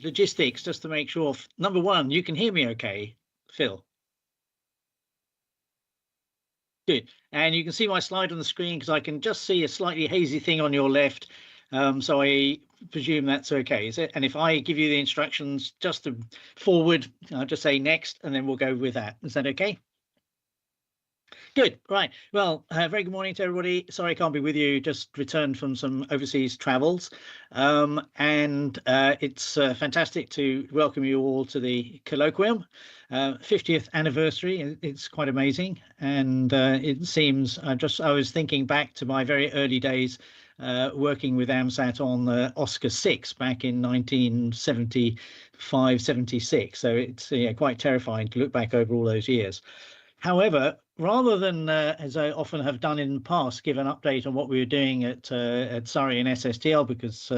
logistics, just to make sure. Number one, you can hear me okay, Phil? Good. And you can see my slide on the screen because I can just see a slightly hazy thing on your left. So I presume that's okay, is it? And if I give you the instructions just to forward, I'll just say next, and then we'll go with that. Is that okay? Good. Right. Well, very good morning to everybody. Sorry I can't be with you. Just returned from some overseas travels. And it's fantastic to welcome you all to the Colloquium. 50th anniversary. It's quite amazing. And it seems, I was thinking back to my very early days working with AMSAT on Oscar 6 back in 1975, 76. So it's quite terrifying to look back over all those years. However, rather than, as I often have done in the past, give an update on what we were doing at Surrey and SSTL, because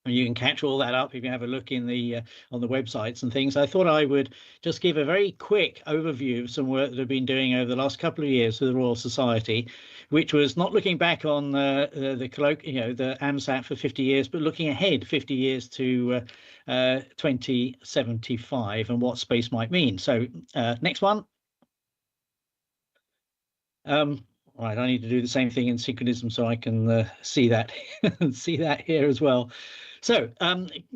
you can catch all that up if you have a look in the on the websites and things, I thought I would just give a very quick overview of some work that I've been doing over the last couple of years with the Royal Society, which was not looking back on the colloquium, the AMSAT for 50 years, but looking ahead 50 years to 2075 and what space might mean. So next one. Right, I need to do the same thing in synchronism so I can see that see that here as well. So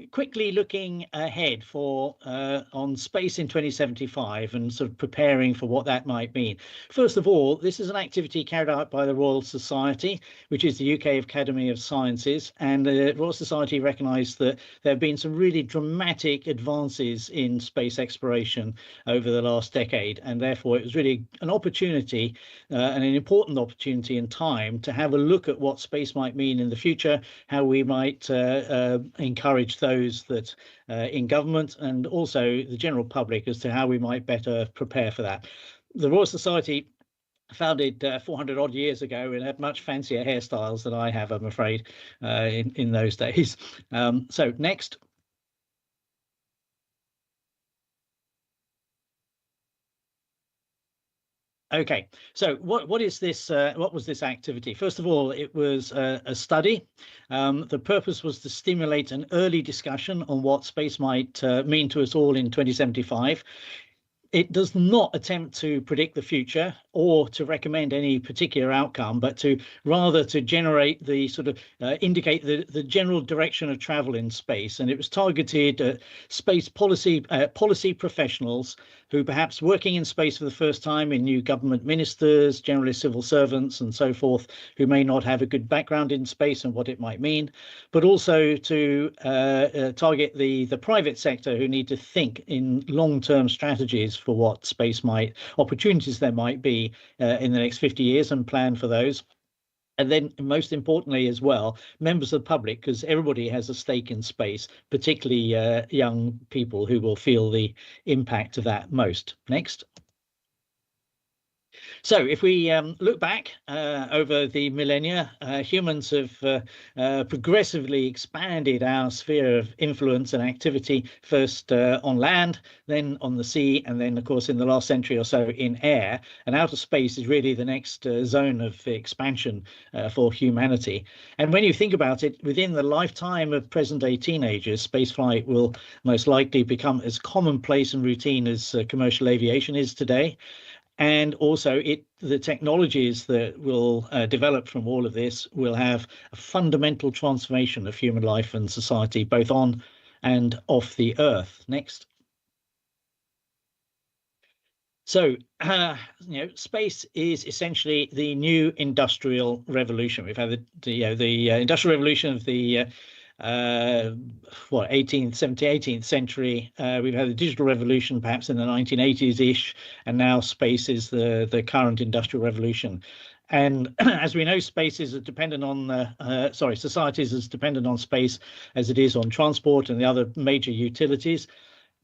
quickly looking ahead for on space in 2075 and sort of preparing for what that might mean. First of all, this is an activity carried out by the Royal Society, which is the UK Academy of Sciences, and the Royal Society recognised that there have been some really dramatic advances in space exploration over the last decade, and therefore it was really an opportunity and an important opportunity in time to have a look at what space might mean in the future, how we might encourage those that in government and also the general public as to how we might better prepare for that. The Royal Society, founded 400 odd years ago, and had much fancier hairstyles than I have, I'm afraid, in those days. So next. Okay, so what is this? What was this activity? First of all, it was a study. The purpose was to stimulate an early discussion on what space might mean to us all in 2075. It does not attempt to predict the future or to recommend any particular outcome, but to rather to generate the sort of indicate the general direction of travel in space. And it was targeted at space policy professionals who perhaps working in space for the first time, in new government ministers, generally civil servants and so forth, who may not have a good background in space and what it might mean, but also to target the private sector who need to think in long-term strategies for what space opportunities there might be in the next 50 years and plan for those. And then most importantly as well, members of the public, because everybody has a stake in space, particularly young people who will feel the impact of that most. Next. So if we look back over the millennia, humans have progressively expanded our sphere of influence and activity, first on land, then on the sea, and then, of course, in the last century or so in air. And outer space is really the next zone of expansion for humanity. And when you think about it, within the lifetime of present-day teenagers, spaceflight will most likely become as commonplace and routine as commercial aviation is today. And also the technologies that will develop from all of this will have a fundamental transformation of human life and society, both on and off the Earth. Next. So, space is essentially the new industrial revolution. We've had the industrial revolution of the 18th century. We've had the digital revolution perhaps in the 1980s-ish, and now space is the current industrial revolution. And as we know, space is dependent on societies as dependent on space as it is on transport and the other major utilities.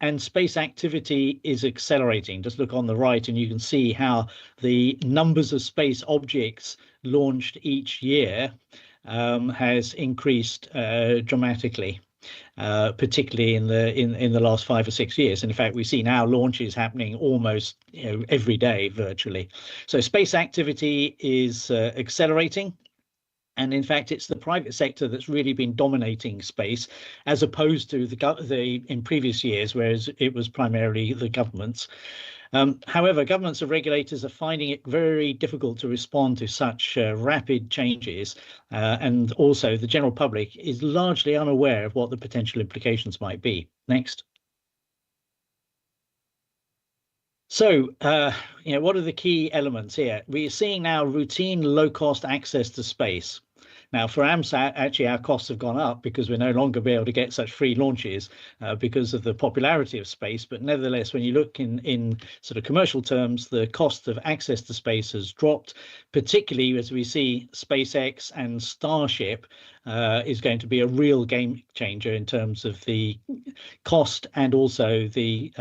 And space activity is accelerating. Just look on the right and you can see how the numbers of space objects launched each year has increased dramatically, particularly in the last 5 or 6 years. And in fact, we see now launches happening almost every day virtually. So space activity is accelerating. And in fact, it's the private sector that's really been dominating space, as opposed to the in previous years, whereas it was primarily the governments. However, governments and regulators are finding it very difficult to respond to such rapid changes, and also the general public is largely unaware of what the potential implications might be. Next. So, what are the key elements here? We're seeing now routine low-cost access to space. Now, for AMSAT, actually, our costs have gone up because we're no longer be able to get such free launches because of the popularity of space. But nevertheless, when you look in sort of commercial terms, the cost of access to space has dropped, particularly as we see SpaceX and Starship is going to be a real game changer in terms of the cost and also the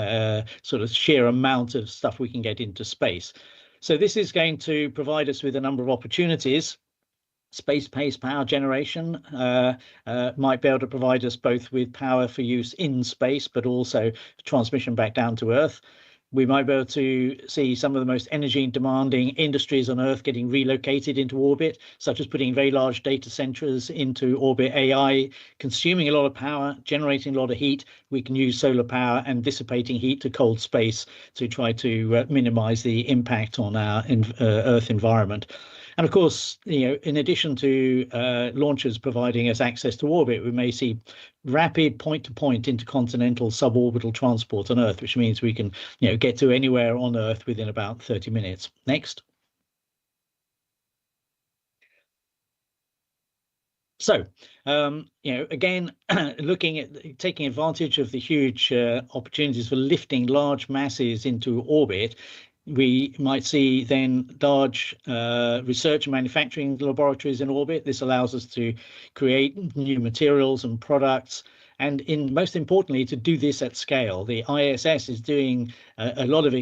sort of sheer amount of stuff we can get into space. So this is going to provide us with a number of opportunities. Space-based power generation might be able to provide us both with power for use in space, but also transmission back down to Earth. We might be able to see some of the most energy demanding industries on Earth getting relocated into orbit, such as putting very large data centers into orbit. AI consuming a lot of power, generating a lot of heat. We can use solar power and dissipating heat to cold space to try to minimize the impact on our Earth environment. And of course, in addition to launchers providing us access to orbit, we may see rapid point-to-point intercontinental suborbital transport on Earth, which means we can, get to anywhere on Earth within about 30 minutes. Next. So, again, looking at taking advantage of the huge opportunities for lifting large masses into orbit, we might see then large research and manufacturing laboratories in orbit. This allows us to create new materials and products, and most importantly, to do this at scale. The ISS is doing a lot of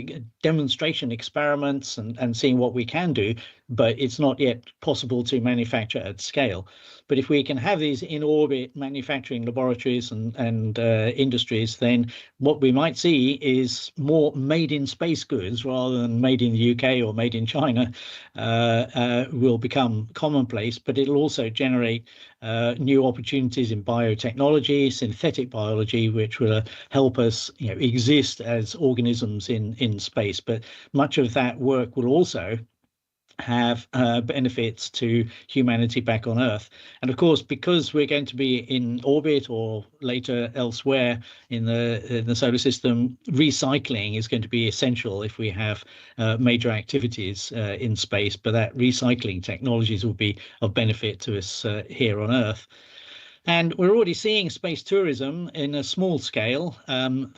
demonstration experiments and seeing what we can do, but it's not yet possible to manufacture at scale. But if we can have these in-orbit manufacturing laboratories and industries, then what we might see is more made-in-space goods rather than made in the UK or made in China will become commonplace, but it'll also generate new opportunities in biotechnology, synthetic biology, which will help us exist as organisms in space. But much of that work will also have benefits to humanity back on Earth. And of course, because we're going to be in orbit or later elsewhere in the solar system, recycling is going to be essential if we have major activities in space. But that recycling technologies will be of benefit to us here on Earth. And we're already seeing space tourism in a small scale.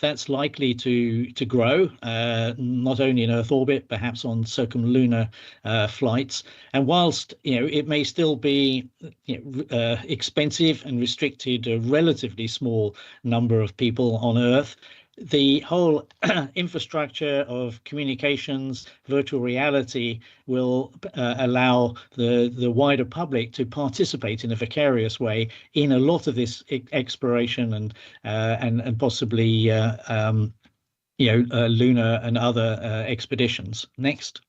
That's likely to grow, not only in Earth orbit, perhaps on circumlunar flights. And whilst it may still be expensive and restricted to a relatively small number of people on Earth, the whole infrastructure of communications, virtual reality will allow the wider public to participate in a vicarious way in a lot of this exploration and possibly lunar and other expeditions. Next.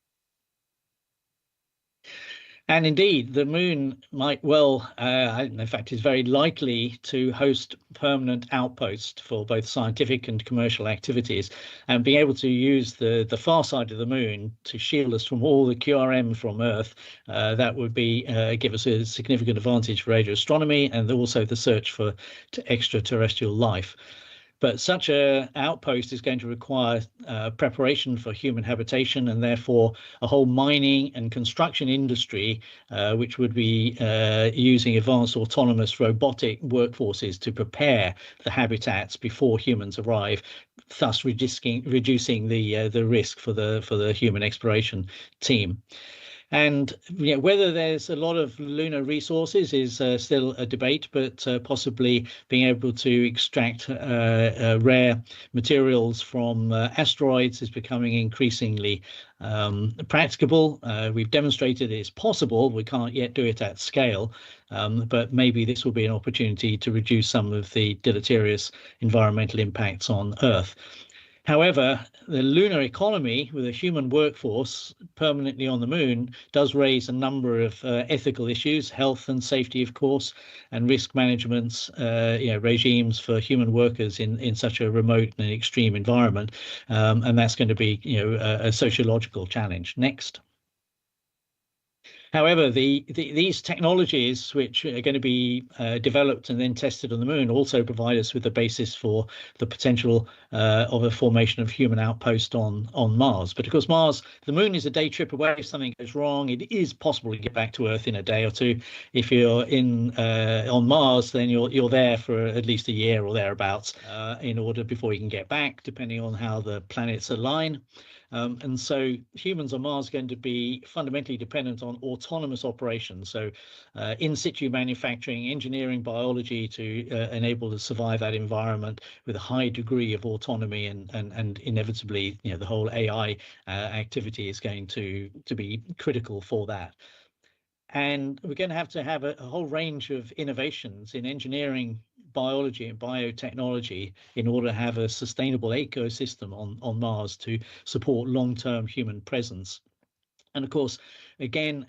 And indeed, the moon might well, in fact, is very likely to host permanent outposts for both scientific and commercial activities, and being able to use the far side of the moon to shield us from all the QRM from Earth. That would be give us a significant advantage for radio astronomy and also the search for extraterrestrial life. But such an outpost is going to require preparation for human habitation, and therefore a whole mining and construction industry, which would be using advanced autonomous robotic workforces to prepare the habitats before humans arrive, thus reducing the risk for the human exploration team. And whether there's a lot of lunar resources is still a debate, but possibly being able to extract rare materials from asteroids is becoming increasingly practicable. We've demonstrated it's possible. We can't yet do it at scale, but maybe this will be an opportunity to reduce some of the deleterious environmental impacts on Earth. However, the lunar economy with a human workforce permanently on the moon does raise a number of ethical issues, health and safety, of course, and risk management, regimes for human workers in such a remote and extreme environment. And that's going to be, a sociological challenge. Next. However, these technologies, which are going to be developed and then tested on the moon, also provide us with the basis for the potential of a formation of human outpost on Mars. But of course, Mars, the moon is a day trip away. If something goes wrong, it is possible to get back to Earth in a day or two. If you're on Mars, then you're there for at least a year or thereabouts in order before you can get back, depending on how the planets align. And so humans on Mars are going to be fundamentally dependent on autonomous operations. So in situ manufacturing, engineering, biology to enable to survive that environment with a high degree of autonomy and inevitably, the whole AI activity is going to be critical for that. And we're going to have a whole range of innovations in engineering, biology and biotechnology in order to have a sustainable ecosystem on Mars to support long-term human presence. And of course, again,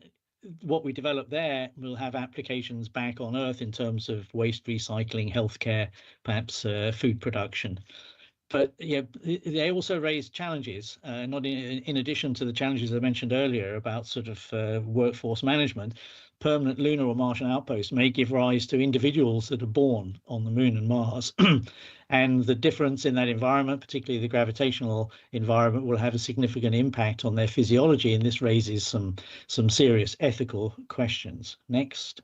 what we develop there will have applications back on Earth in terms of waste recycling, healthcare, perhaps food production. But they also raise challenges, not in addition to the challenges I mentioned earlier about sort of workforce management. Permanent lunar or Martian outposts may give rise to individuals that are born on the moon and Mars. And the difference in that environment, particularly the gravitational environment, will have a significant impact on their physiology. And this raises some serious ethical questions. Next.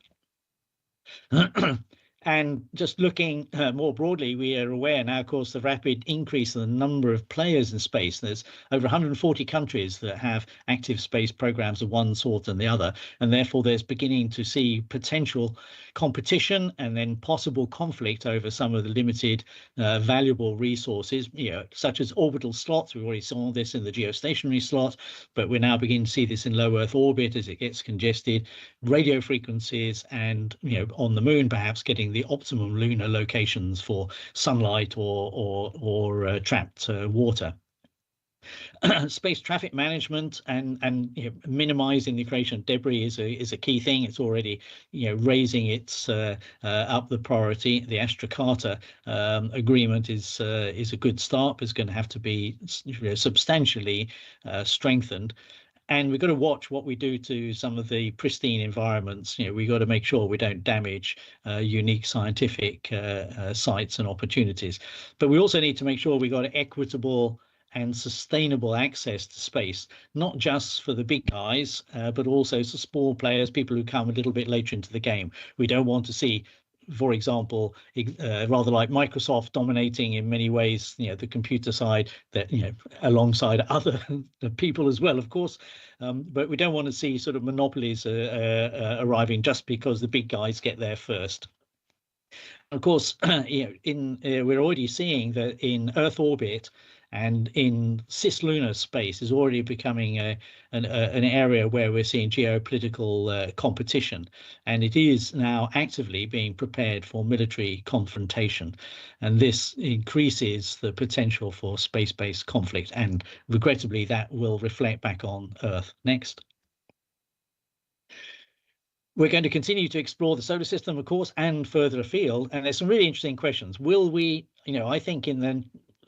And just looking more broadly, we are aware now, of course, the rapid increase in the number of players in space. There's over 140 countries that have active space programs of one sort and the other, and therefore there's beginning to see potential competition and then possible conflict over some of the limited valuable resources, such as orbital slots. We already saw this in the geostationary slot, but we're now beginning to see this in low Earth orbit as it gets congested, radio frequencies, and on the moon perhaps getting the optimum lunar locations for sunlight or trapped water. Space traffic management and minimizing the creation of debris is a key thing. It's already raising its up the priority. The Astra Carter agreement is a good start, but it's going to have to be substantially strengthened. And we've got to watch what we do to some of the pristine environments. We've got to make sure we don't damage unique scientific sites and opportunities. But we also need to make sure we've got equitable and sustainable access to space, not just for the big guys, but also for small players, people who come a little bit later into the game. We don't want to see, for example, rather like Microsoft dominating in many ways, the computer side, that alongside other people as well, of course. But we don't want to see sort of monopolies arriving just because the big guys get there first. Of course, we're already seeing that in Earth orbit and in cislunar space is already becoming an area where we're seeing geopolitical competition, and it is now actively being prepared for military confrontation, and this increases the potential for space-based conflict, and regrettably that will reflect back on Earth. Next. We're going to continue to explore the solar system, of course, and further afield, and there's some really interesting questions. Will we, I think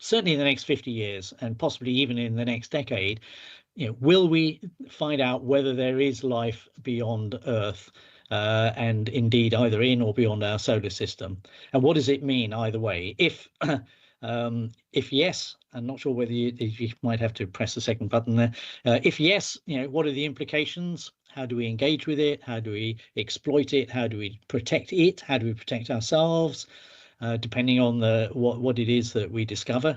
certainly in the next 50 years and possibly even in the next decade, will we find out whether there is life beyond Earth and indeed either in or beyond our solar system? And what does it mean either way? If yes, I'm not sure whether you might have to press the second button there. If yes, what are the implications? How do we engage with it? How do we exploit it? How do we protect it? How do we protect ourselves? Depending on what it is that we discover.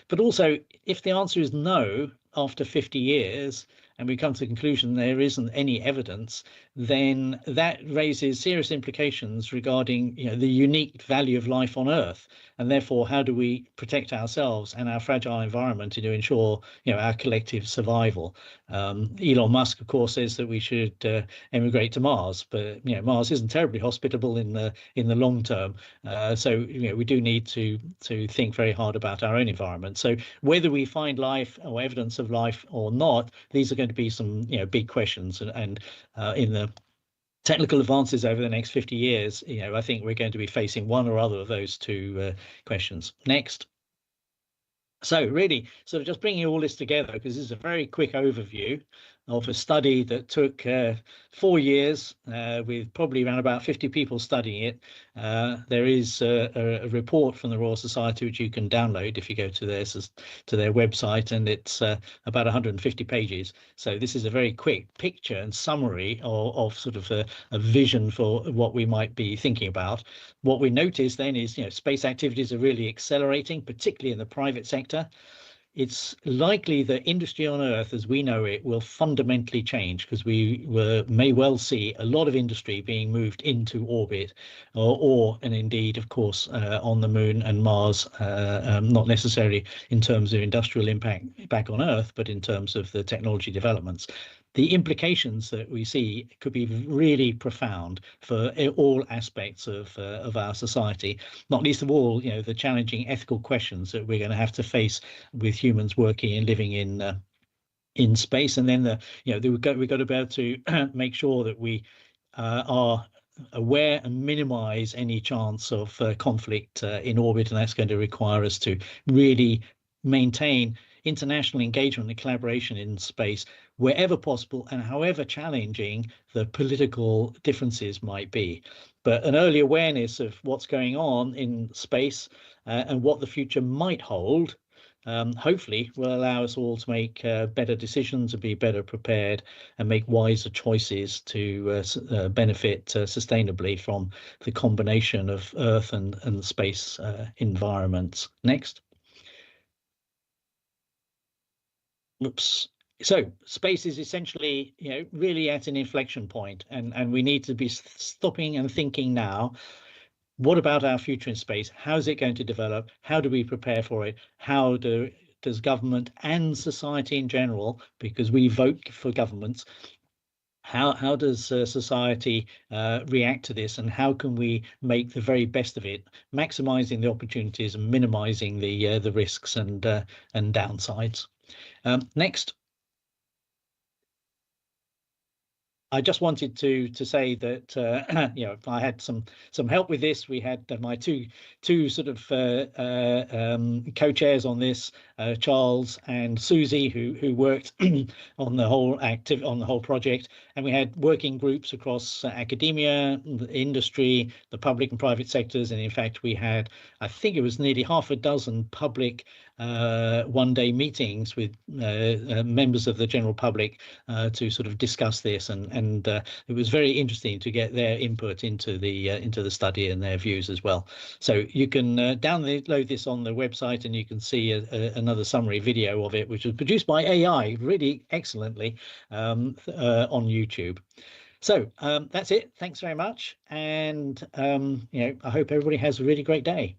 But also, if the answer is no after 50 years, and we come to the conclusion there isn't any evidence, then that raises serious implications regarding, the unique value of life on Earth, and therefore how do we protect ourselves and our fragile environment to ensure, our collective survival. Elon Musk, of course, says that we should emigrate to Mars, but Mars isn't terribly hospitable in the long term. So we do need to think very hard about our own environment. So whether we find life or evidence of life or not, these are going to be some big questions, and in the technical advances over the next 50 years, I think we're going to be facing one or other of those two questions. Next. So really, sort of just bringing all this together, because this is a very quick overview of a study that took 4 years with probably around about 50 people studying it. There is a report from the Royal Society which you can download if you go to their website, and it's about 150 pages. So this is a very quick picture and summary of sort of a vision for what we might be thinking about. What we notice then is, space activities are really accelerating, particularly in the private sector. It's likely that industry on Earth, as we know it, will fundamentally change, because we may well see a lot of industry being moved into orbit, and indeed, of course, on the Moon and Mars, not necessarily in terms of industrial impact back on Earth, but in terms of the technology developments. The implications that we see could be really profound for all aspects of our society, not least of all, the challenging ethical questions that we're going to have to face with humans working and living in space. And then we've got to be able to make sure that we are aware and minimize any chance of conflict in orbit, and that's going to require us to really maintain international engagement and collaboration in space wherever possible, and however challenging the political differences might be. But an early awareness of what's going on in space and what the future might hold, hopefully will allow us all to make better decisions and be better prepared and make wiser choices to benefit sustainably from the combination of Earth and space environments. Next. Oops. So space is essentially, really at an inflection point, and we need to be stopping and thinking now. What about our future in space? How's it going to develop? How do we prepare for it? How does government and society in general, because we vote for governments, how does society react to this, and how can we make the very best of it, maximizing the opportunities and minimizing the risks and downsides? Next. I just wanted to say that I had some help with this. We had my two sort of co-chairs on this, Charles and Susie, who worked on the whole project, and we had working groups across academia, industry, the public and private sectors, and in fact we had, I think it was nearly half a dozen public one-day meetings with members of the general public to sort of discuss this, and it was very interesting to get their input into the study and their views as well. So you can download this on the website, and you can see another summary video of it, which was produced by AI really excellently on YouTube. So that's it. Thanks very much, and I hope everybody has a really great day.